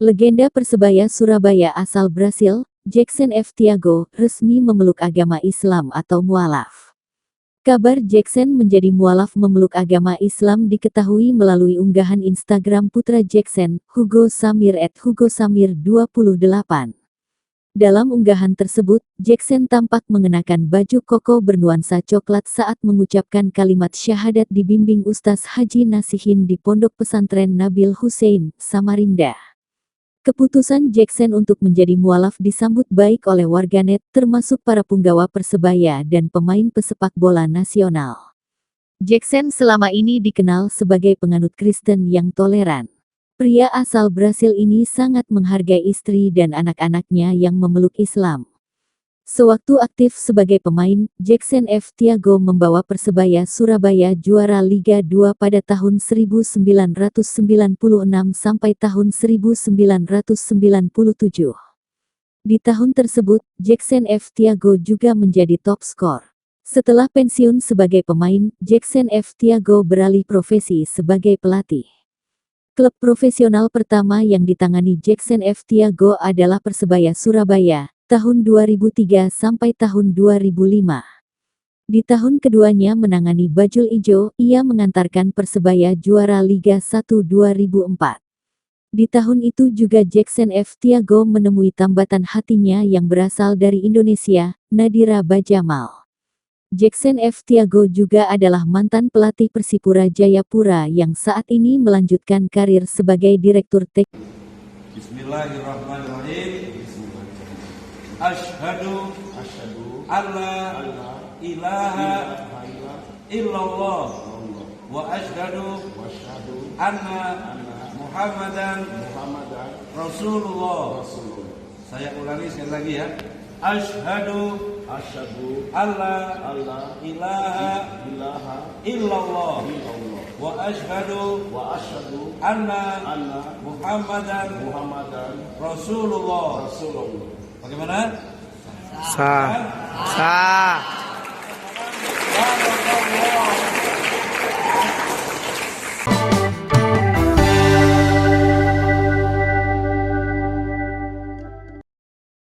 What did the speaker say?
Legenda Persebaya Surabaya asal Brasil, Jackson F. Thiago, resmi memeluk agama Islam atau mualaf. Kabar Jackson menjadi mualaf memeluk agama Islam diketahui melalui unggahan Instagram putra Jackson, Hugo Samir @HugoSamir28. Dalam unggahan tersebut, Jackson tampak mengenakan baju koko bernuansa coklat saat mengucapkan kalimat syahadat dibimbing Ustaz Haji Nasihin di Pondok Pesantren Nabil Hussein, Samarinda. Keputusan Jackson untuk menjadi mualaf disambut baik oleh warganet, termasuk para punggawa Persebaya dan pemain pesepak bola nasional. Jackson selama ini dikenal sebagai penganut Kristen yang toleran. Pria asal Brasil ini sangat menghargai istri dan anak-anaknya yang memeluk Islam. Sewaktu aktif sebagai pemain, Jackson F. Thiago membawa Persebaya Surabaya juara Liga 2 pada tahun 1996 sampai tahun 1997. Di tahun tersebut, Jackson F. Thiago juga menjadi top skor. Setelah pensiun sebagai pemain, Jackson F. Thiago beralih profesi sebagai pelatih. Klub profesional pertama yang ditangani Jackson F. Thiago adalah Persebaya Surabaya, tahun 2003 sampai tahun 2005. Di tahun keduanya menangani Bajul Ijo, ia mengantarkan Persebaya juara Liga 1 2004. Di tahun itu juga Jackson F. Thiago menemui tambatan hatinya yang berasal dari Indonesia, Nadira Bajamal. Jackson F. Thiago juga adalah mantan pelatih Persipura Jayapura yang saat ini melanjutkan karir sebagai direktur teknik. Bismillahirrahmanirrahim. Asyhadu alla ilaha illallah wa asyhadu anna Muhammadan Rasulullah. Saya ulangi sekali lagi ya. Asyhadu alla ilaha illallah wa asyhadu anna Muhammadan Rasulullah. Bagaimana? Sah.